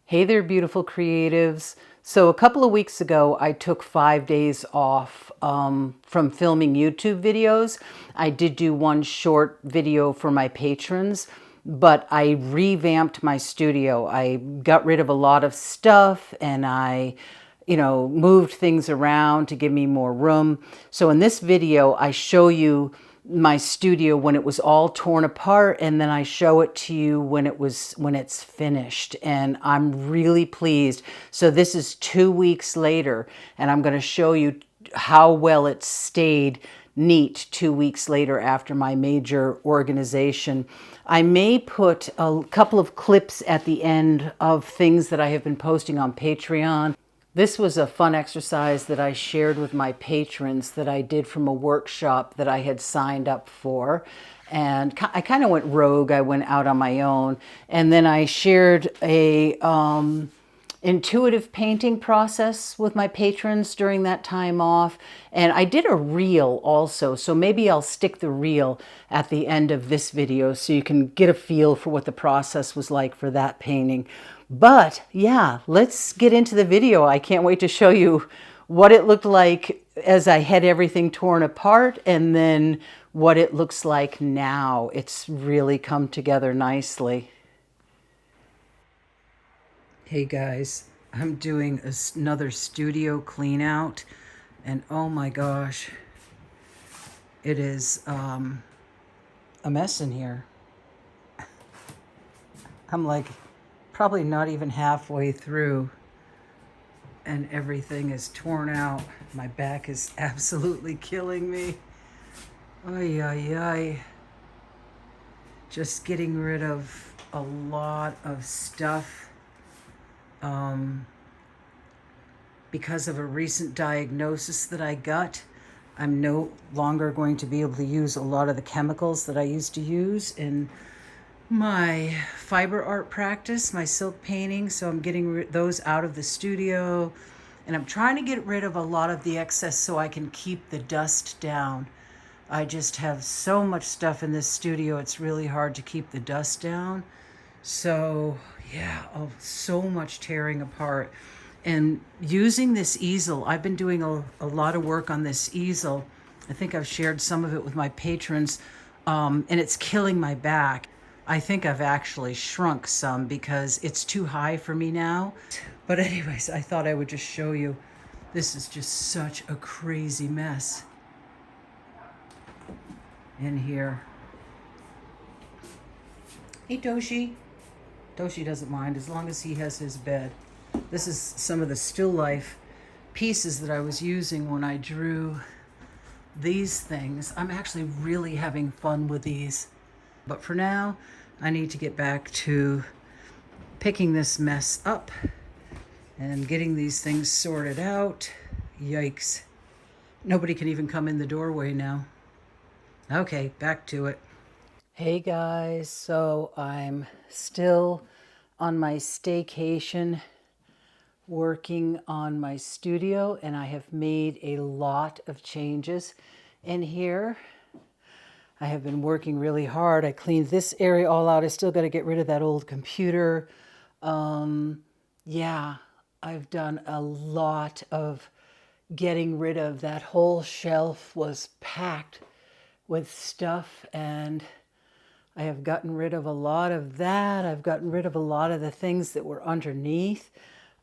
Hey there, beautiful creatives. So a couple of weeks ago, I took 5 days off from filming YouTube videos. I did do one short video for my patrons, but I revamped my studio. I got rid of a lot of stuff and I moved things around to give me more room. So in this video, I show you my studio when it was all torn apart, and then I show it to you when it's finished, and I'm really pleased. So this is 2 weeks later, and I'm going to show you how well it stayed neat 2 weeks later after my major organization. I may put a couple of clips at the end of things that I have been posting on Patreon. This was a fun exercise that I shared with my patrons that I did from a workshop that I had signed up for. And I kind of went rogue. I went out on my own. And then I shared a intuitive painting process with my patrons during that time off. And I did a reel also. So maybe I'll stick the reel at the end of this video so you can get a feel for what the process was like for that painting. But yeah, let's get into the video. I can't wait to show you what it looked like as I had everything torn apart, and then what it looks like now. It's really come together nicely. Hey guys, I'm doing another studio clean out, and oh my gosh, it is a mess in here. I'm like probably not even halfway through and everything is torn out. My back is absolutely killing me. Ay, ay, ay. Just getting rid of a lot of stuff because of a recent diagnosis that I got. I'm no longer going to be able to use a lot of the chemicals that I used to use in my fiber art practice, my silk painting. So I'm getting those out of the studio, and I'm trying to get rid of a lot of the excess so I can keep the dust down. I just have so much stuff in this studio, it's really hard to keep the dust down. So yeah, so much tearing apart. And using this easel, I've been doing a lot of work on this easel. I think I've shared some of it with my patrons, and it's killing my back. I think I've actually shrunk some because it's too high for me now. But anyways, I thought I would just show you. This is just such a crazy mess in here. Hey, Doshi. Doshi doesn't mind as long as he has his bed. This is some of the still life pieces that I was using when I drew these things. I'm actually really having fun with these. But for now, I need to get back to picking this mess up and getting these things sorted out. Yikes. Nobody can even come in the doorway now. Okay, back to it. Hey guys, so I'm still on my staycation working on my studio, and I have made a lot of changes in here. I have been working really hard. I cleaned this area all out. I still got to get rid of that old computer. Yeah, I've done a lot of getting rid of. That whole shelf was packed with stuff, and I have gotten rid of a lot of that. I've gotten rid of a lot of the things that were underneath.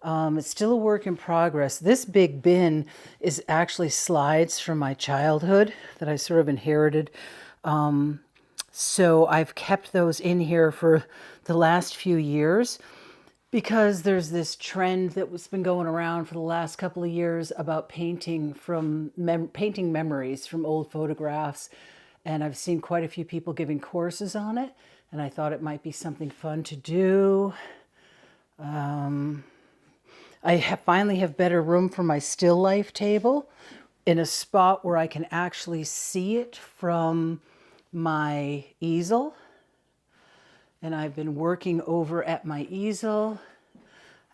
It's still a work in progress. This big bin is actually slides from my childhood that I sort of inherited. So I've kept those in here for the last few years because there's this trend that was been going around for the last couple of years about painting from painting memories from old photographs. And I've seen quite a few people giving courses on it, and I thought it might be something fun to do. I finally have better room for my still life table in a spot where I can actually see it from my easel. And I've been working over at my easel.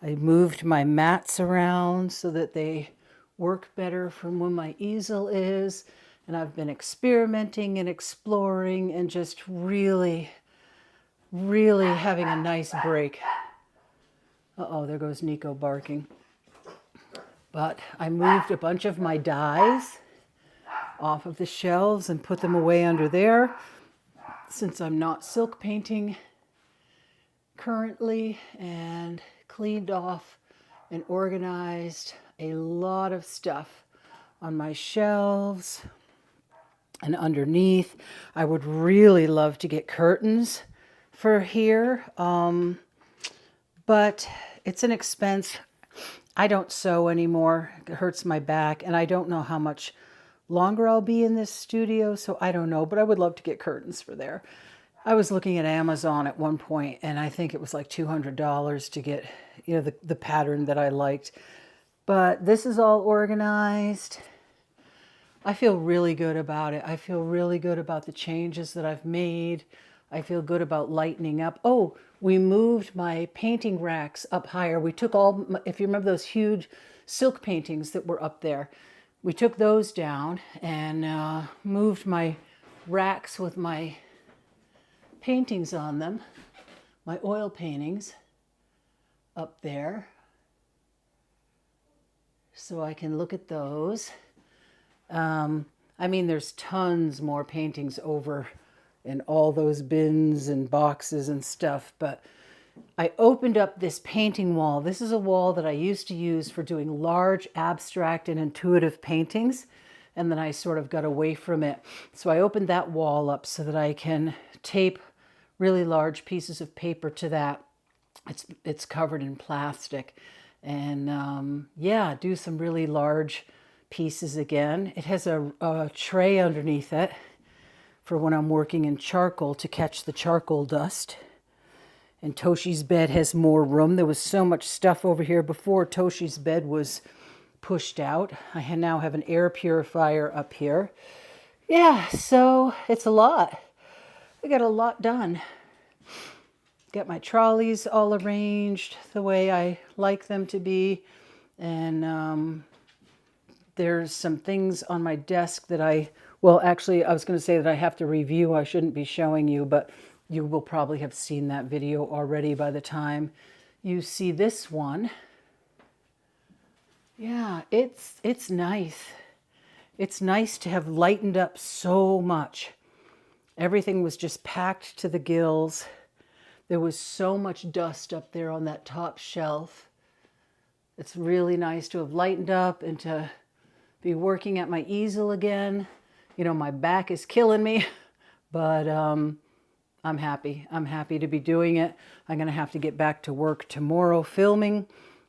I moved my mats around so that they work better from when my easel is. And I've been experimenting and exploring and just really, really having a nice break. Uh-oh, there goes Nico barking. But I moved a bunch of my dies off of the shelves and put them away under there since I'm not silk painting currently, and cleaned off and organized a lot of stuff on my shelves and underneath. I would really love to get curtains for here, but it's an expense. I don't sew anymore. It hurts my back, and I don't know how much longer I'll be in this studio, so I don't know, but I would love to get curtains for there. I was looking at Amazon at one point, and I think it was like $200 to get, the pattern that I liked. But this is all organized. I feel really good about it. I feel really good about the changes that I've made. I feel good about lightening up. Oh, we moved my painting racks up higher. We took all, if you remember those huge silk paintings that were up there, we took those down and moved my racks with my paintings on them, my oil paintings, up there, so I can look at those. I mean, there's tons more paintings over in all those bins and boxes and stuff, but I opened up this painting wall. This is a wall that I used to use for doing large, abstract, and intuitive paintings, and then I sort of got away from it. So I opened that wall up so that I can tape really large pieces of paper to that. It's covered in plastic, and yeah, do some really large pieces again. It has a tray underneath it for when I'm working in charcoal to catch the charcoal dust. And Toshi's bed has more room. There was so much stuff over here before Toshi's bed was pushed out. I now have an air purifier up here. Yeah, so it's a lot. I got a lot done. Got my trolleys all arranged the way I like them to be. And there's some things on my desk that well, actually, I was going to say that I have to review. I shouldn't be showing you, but you will probably have seen that video already by the time you see this one. Yeah, it's nice. It's nice to have lightened up so much. Everything was just packed to the gills. There was so much dust up there on that top shelf. It's really nice to have lightened up and to be working at my easel again. My back is killing me, but I'm happy. I'm happy to be doing it. I'm going to have to get back to work tomorrow filming,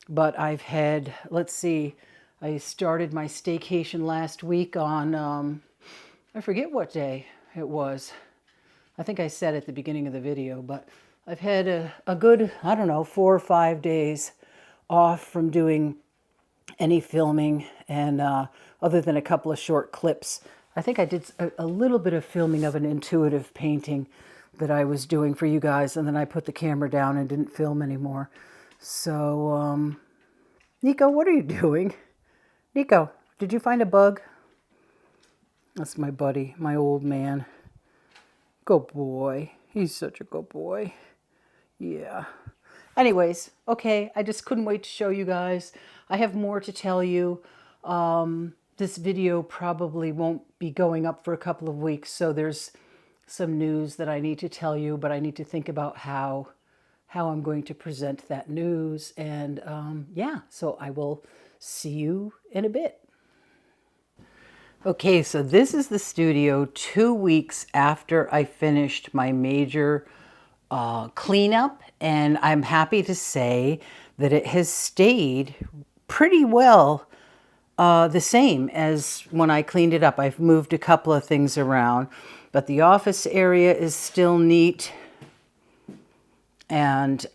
but I've had, let's see, I started my staycation last week on, I forget what day it was. I think I said at the beginning of the video, but I've had a good, I don't know, 4 or 5 days off from doing any filming, and other than a couple of short clips. I think I did a little bit of filming of an intuitive painting that I was doing for you guys, and then I put the camera down and didn't film anymore. So, Nico, what are you doing? Nico, did you find a bug? That's my buddy, my old man. Good boy. He's such a good boy. Yeah. Anyways, okay, I just couldn't wait to show you guys. I have more to tell you. This video probably won't be going up for a couple of weeks, so there's some news that I need to tell you, but I need to think about how I'm going to present that news. And yeah, so I will see you in a bit. Okay, so this is the studio 2 weeks after I finished my major cleanup, and I'm happy to say that it has stayed pretty well the same as when I cleaned it up. I've moved a couple of things around, but the office area is still neat, and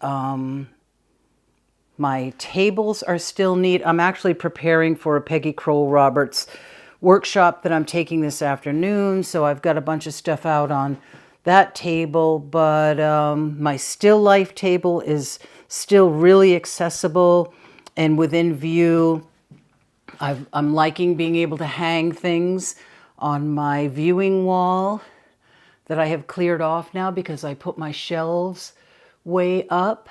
my tables are still neat. I'm actually preparing for a Peggy Kroll Roberts workshop that I'm taking this afternoon, so I've got a bunch of stuff out on that table, but my still life table is still really accessible and within view. I'm liking being able to hang things on my viewing wall that I have cleared off now because I put my shelves way up.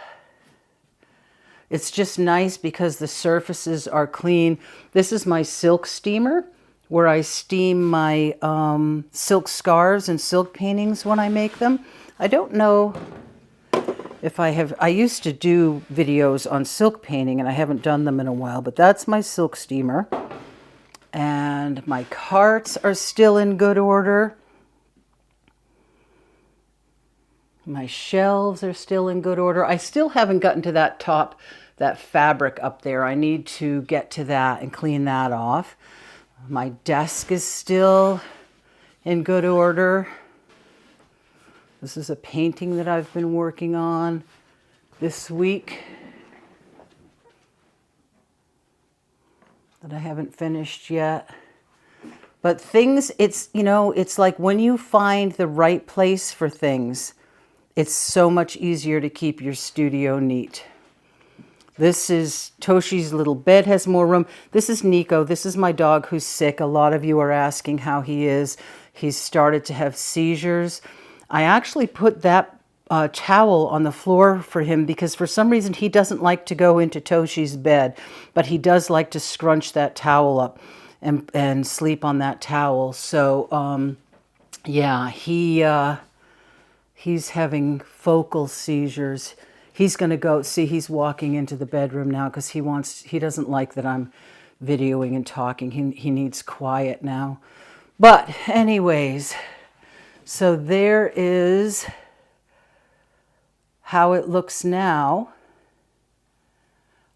It's just nice because the surfaces are clean. This is my silk steamer where I steam my silk scarves and silk paintings when I make them. I don't know if I used to do videos on silk painting and I haven't done them in a while, but that's my silk steamer. And my carts are still in good order. My shelves are still in good order. I still haven't gotten to that fabric up there. I need to get to that and clean that off. My desk is still in good order. This is a painting that I've been working on this week that I haven't finished yet. But things, it's like when you find the right place for things, it's so much easier to keep your studio neat. This is Toshi's little bed, has more room. This is Nico. This is my dog who's sick. A lot of you are asking how he is. He's started to have seizures. I actually put that towel on the floor for him because for some reason he doesn't like to go into Toshi's bed, but he does like to scrunch that towel up and sleep on that towel. So yeah, he's having focal seizures. He's going to go, see, he's walking into the bedroom now because he doesn't like that I'm videoing and talking. He needs quiet now. But anyways, so there is how it looks now.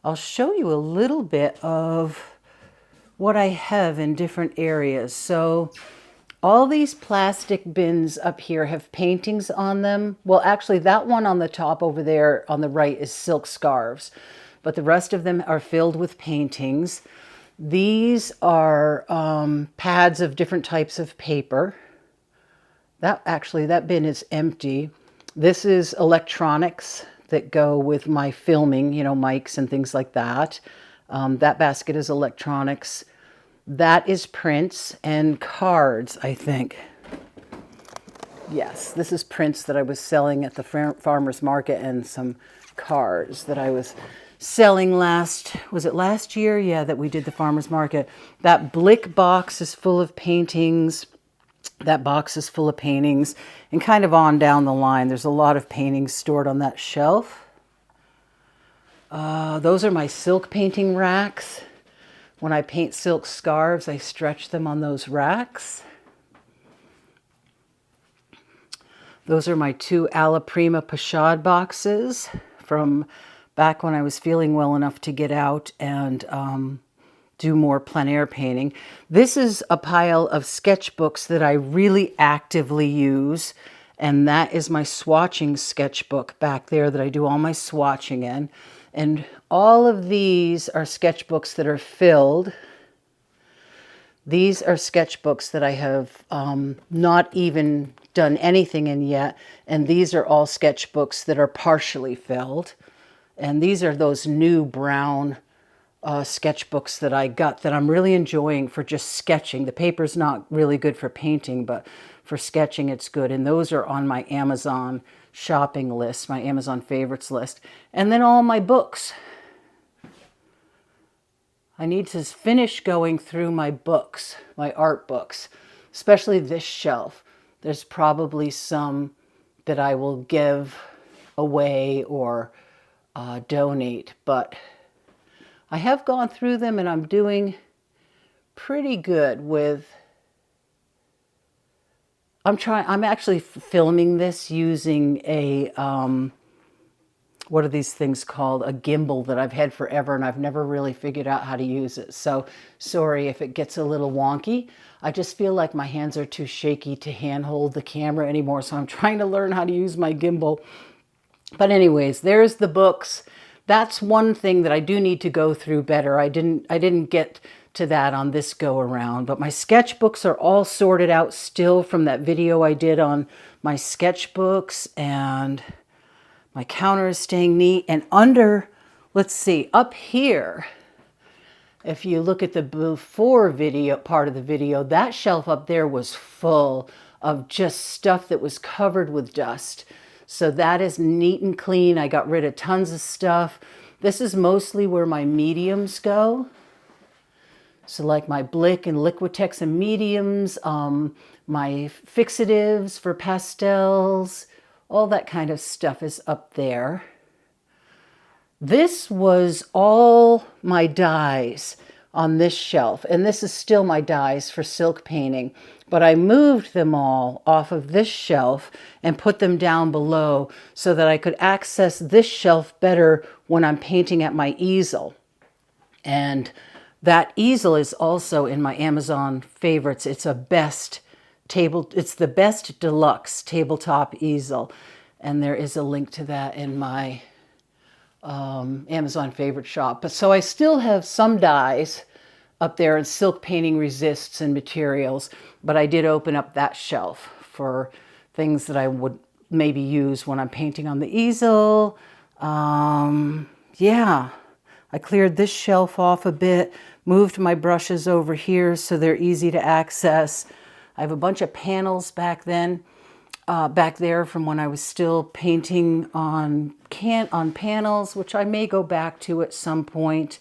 I'll show you a little bit of what I have in different areas. So all these plastic bins up here have paintings on them. Well, actually, that one on the top over there on the right is silk scarves, but the rest of them are filled with paintings. These are pads of different types of paper. That bin is empty. This is electronics that go with my filming, mics and things like that. That basket is electronics. That is prints and cards, I think. Yes, this is prints that I was selling at the farmer's market and some cards that I was selling was it last year? Yeah, that we did the farmer's market. That Blick box is full of paintings. That box is full of paintings and kind of on down the line. There's a lot of paintings stored on that shelf. Those are my silk painting racks. When I paint silk scarves, I stretch them on those racks. Those are my 2 Alla Prima Pochade boxes from back when I was feeling well enough to get out and do more plein air painting. This is a pile of sketchbooks that I really actively use, and that is my swatching sketchbook back there that I do all my swatching in. And all of these are sketchbooks that are filled. These are sketchbooks that I have not even done anything in yet. And these are all sketchbooks that are partially filled. And these are those new brown sketchbooks that I got that I'm really enjoying for just sketching. The paper's not really good for painting, but for sketching it's good. And those are on my Amazon shopping list, my Amazon favorites list. And then all my books. I need to finish going through my books, my art books, especially this shelf. There's probably some that I will give away or donate, but I have gone through them and I'm doing pretty good with. I'm actually filming this using a, what are these things called? A gimbal that I've had forever and I've never really figured out how to use it. So sorry if it gets a little wonky. I just feel like my hands are too shaky to handhold the camera anymore. So I'm trying to learn how to use my gimbal. But anyways, there's the books. That's one thing that I do need to go through better. I didn't get to that on this go around, but my sketchbooks are all sorted out still from that video I did on my sketchbooks, and my counter is staying neat. And under, let's see, up here, if you look at the before video part of the video, that shelf up there was full of just stuff that was covered with dust. So that is neat and clean. I got rid of tons of stuff. This is mostly where my mediums go. So like my Blick and Liquitex and mediums, my fixatives for pastels, all that kind of stuff is up there. This was all my dies on this shelf, and this is still my dies for silk painting, but I moved them all off of this shelf and put them down below so that I could access this shelf better when I'm painting at my easel. And that easel is also in my Amazon favorites. It's the best deluxe tabletop easel, and there is a link to that in my Amazon favorite shop. But so I still have some dies up there in silk painting resists and materials, but I did open up that shelf for things that I would maybe use when I'm painting on the easel. Yeah, I cleared this shelf off a bit, moved my brushes over here so they're easy to access. I have a bunch of panels back there from when I was still painting on panels, which I may go back to at some point.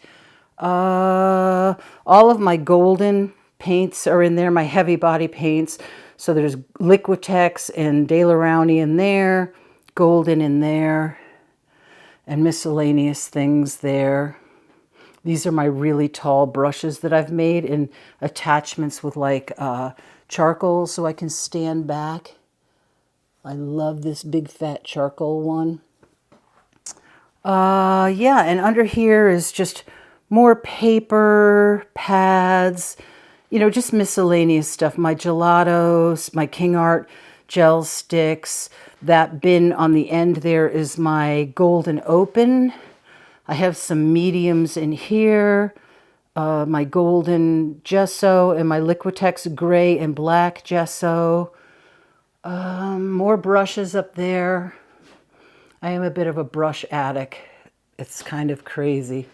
All of my golden paints are in there, my heavy body paints. So there's Liquitex and De La Rowney in there, golden in there, and miscellaneous things there. These are my really tall brushes that I've made in attachments with like charcoal so I can stand back. I love this big fat charcoal one. Yeah, and under here is just more paper, pads, just miscellaneous stuff. My gelatos, my King Art gel sticks. That bin on the end there is my Golden Open. I have some mediums in here. My golden gesso and my Liquitex gray and black gesso. More brushes up there. I am a bit of a brush addict. It's kind of crazy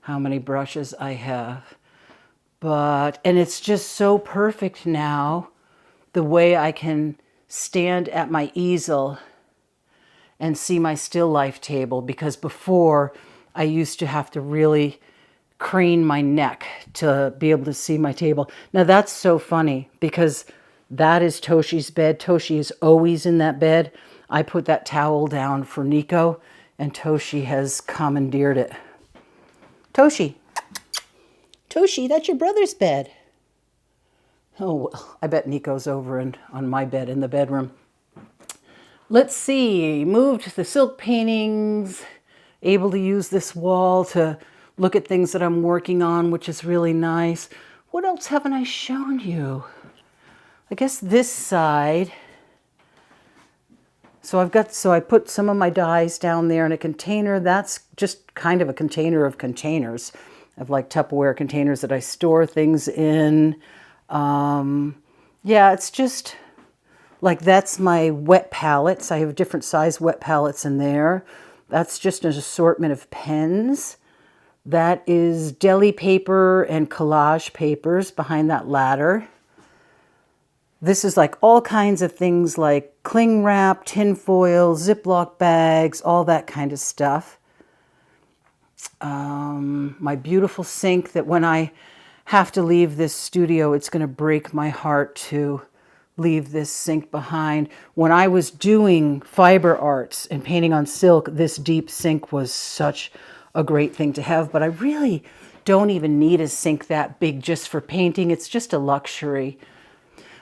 how many brushes I have. And it's just so perfect now, the way I can stand at my easel and see my still life table, because before I used to have to really crane my neck to be able to see my table. Now that's so funny because that is Toshi's bed. Toshi is always in that bed. I put that towel down for Nico and Toshi has commandeered it. Toshi, that's your brother's bed. Oh, well, I bet Nico's over on my bed in the bedroom. Let's see, moved the silk paintings, able to use this wall to look at things that I'm working on, which is really nice. What else haven't I shown you? I guess this side. So I put some of my dies down there in a container. That's just kind of a container of containers. I have like Tupperware containers that I store things in. Yeah, it's just like that's my wet palettes. I have different size wet palettes in there. That's just an assortment of pens. That is deli paper and collage papers behind that ladder. This is like all kinds of things like cling wrap, tin foil, Ziploc bags, all that kind of stuff. My beautiful sink that when I have to leave this studio, it's going to break my heart to leave this sink behind. When I was doing fiber arts and painting on silk, this deep sink was such a great thing to have, but I really don't even need a sink that big just for painting. It's just a luxury.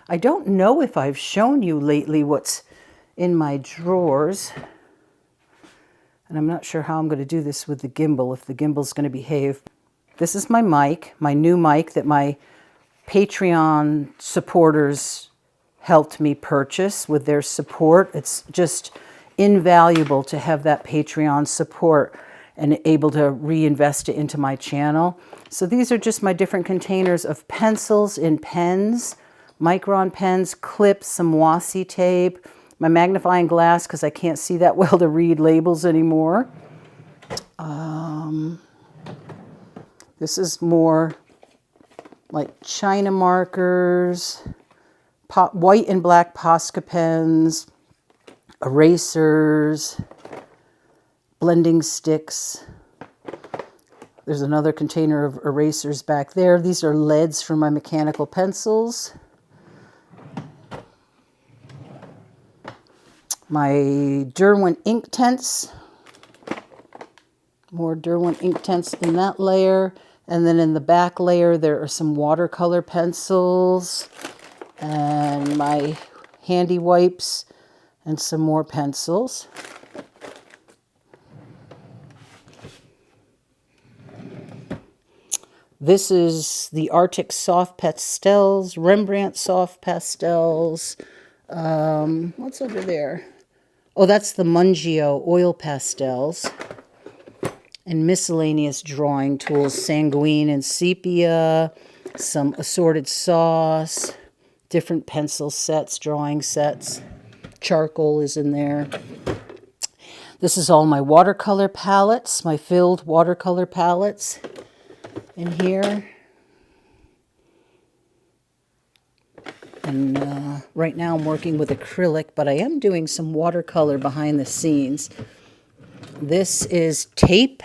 I don't know if I've shown you lately what's in my drawers. And I'm not sure how I'm going to do this with the gimbal, if the gimbal's going to behave. This is my mic, my new mic that my Patreon supporters helped me purchase with their support. It's just invaluable to have that Patreon support and able to reinvest it into my channel. So these are just my different containers of pencils and pens, Micron pens, clips, some washi tape, my magnifying glass because I can't see that well to read labels anymore. This is more like China markers, white and black Posca pens, erasers, blending sticks, There's another container of erasers back there. These are leads for my mechanical pencils. My Derwent ink tents. More Derwent ink tents in that layer. And then in the back layer, there are some watercolor pencils and my handy wipes and some more pencils. This is the Arctic Soft Pastels, Rembrandt Soft Pastels. What's over there? Oh, that's the Mungio Oil Pastels. And miscellaneous drawing tools, sanguine and sepia, some assorted sauce, different pencil sets, drawing sets. Charcoal is in there. This is all my watercolor palettes, my filled watercolor palettes in here. And right now I'm working with acrylic, but I am doing some watercolor behind the scenes. This is tape,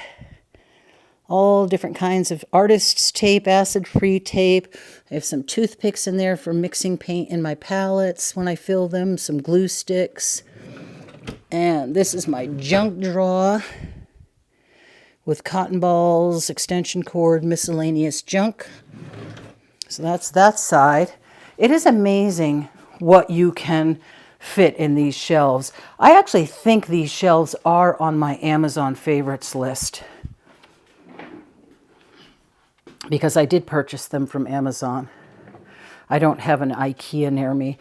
all different kinds of artist's tape, acid-free tape. I have some toothpicks in there for mixing paint in my palettes when I fill them, some glue sticks. And this is my junk drawer with cotton balls, extension cord, miscellaneous junk. So that's that side. It is amazing what you can fit in these shelves. I actually think these shelves are on my Amazon favorites list because I did purchase them from Amazon. I don't have an IKEA near me.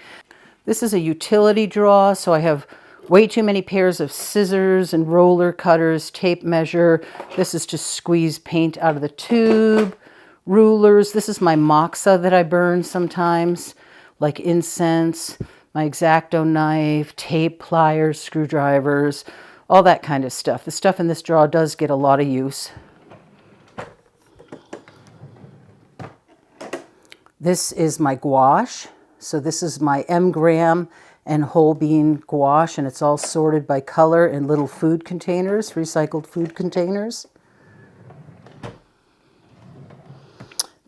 This is a utility drawer, so I have way too many pairs of scissors and roller cutters, tape measure. This is to squeeze paint out of the tube. Rulers. This is my moxa that I burn sometimes, like incense. My X-Acto knife, tape, pliers, screwdrivers, all that kind of stuff. The stuff in this drawer does get a lot of use. This is my gouache. So this is my M-gram and whole bean gouache, and it's all sorted by color in little food containers, recycled food containers.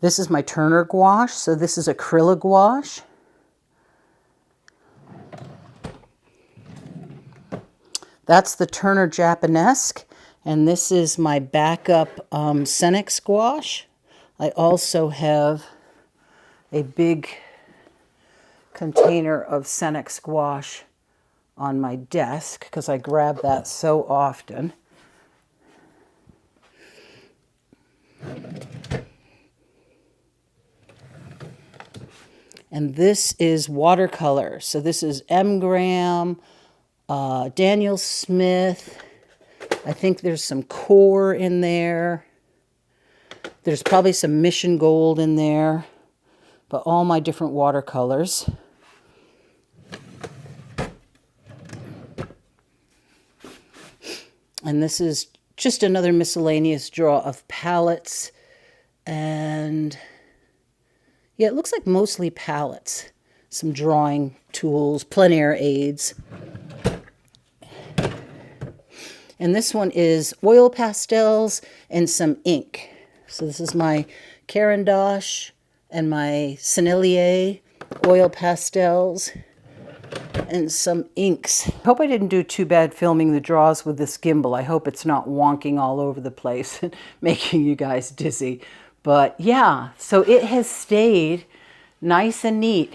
This is my Turner gouache. So this is acrylic gouache. That's the Turner Japanesque, and this is my backup Senex gouache. I also have a big container of Senex gouache on my desk because I grab that so often. And this is watercolor. So this is M-gram, Daniel Smith. I think there's some core in there. There's probably some Mission Gold in there, but all my different watercolors. And this is just another miscellaneous drawer of palettes. And yeah, it looks like mostly palettes. Some drawing tools, plein air aids. And this one is oil pastels and some ink. So this is my Caran d'Ache and my Sennelier oil pastels and some inks. I hope I didn't do too bad filming the drawers with this gimbal. I hope it's not wonking all over the place and making you guys dizzy. But yeah, so it has stayed nice and neat.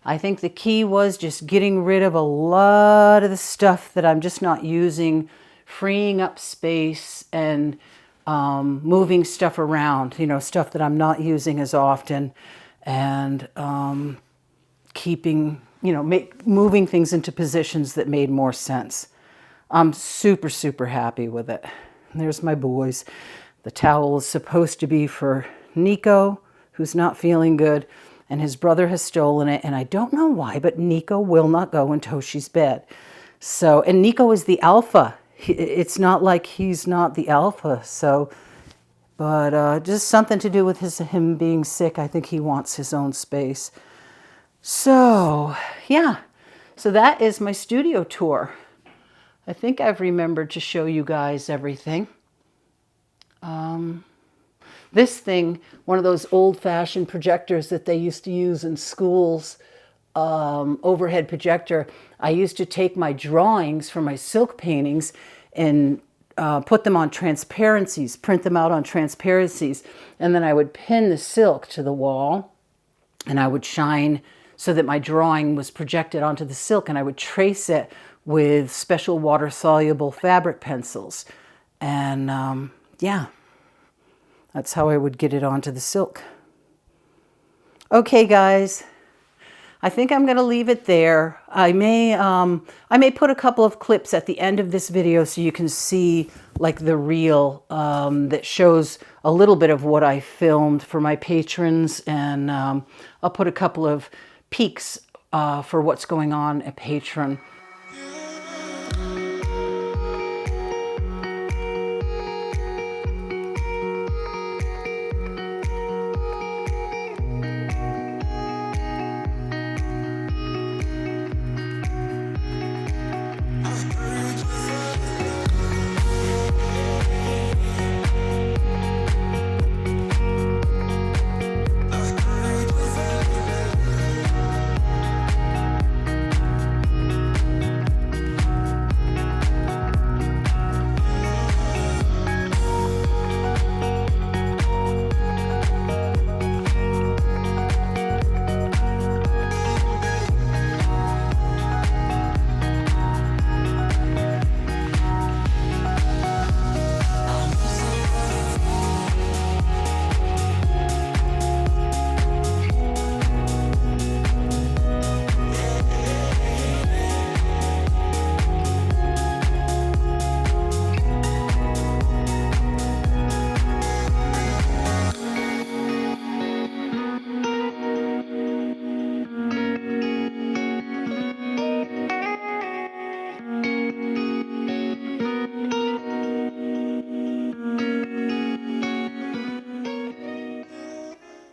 I think the key was just getting rid of a lot of the stuff that I'm just not using, freeing up space and moving stuff around, you know, stuff that I'm not using as often, and keeping, you know, moving things into positions that made more sense. I'm super, super happy with it. And there's my boys. The towel is supposed to be for Nico, who's not feeling good, and his brother has stolen it, and I don't know why, but Nico will not go in Toshi's bed. So, and Nico is the alpha. It's not like he's not the alpha, so, but just something to do with him being sick. I think he wants his own space. So, yeah, so that is my studio tour. I think I've remembered to show you guys everything. This thing, one of those old-fashioned projectors that they used to use in schools, overhead projector, I used to take my drawings for my silk paintings and put them on transparencies, print them out on transparencies, and then I would pin the silk to the wall and I would shine so that my drawing was projected onto the silk, and I would trace it with special water-soluble fabric pencils. And yeah, that's how I would get it onto the silk. Okay, guys, I think I'm going to leave it there. I may put a couple of clips at the end of this video so you can see like the reel that shows a little bit of what I filmed for my patrons, and I'll put a couple of peeks for what's going on at Patreon.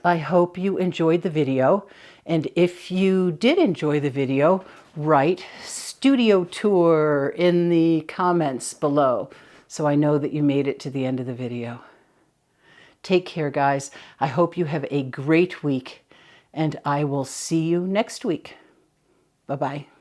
I hope you enjoyed the video, and if you did enjoy the video, write studio tour in the comments below so I know that you made it to the end of the video. Take care, guys. I hope you have a great week, and I will see you next week. Bye-bye.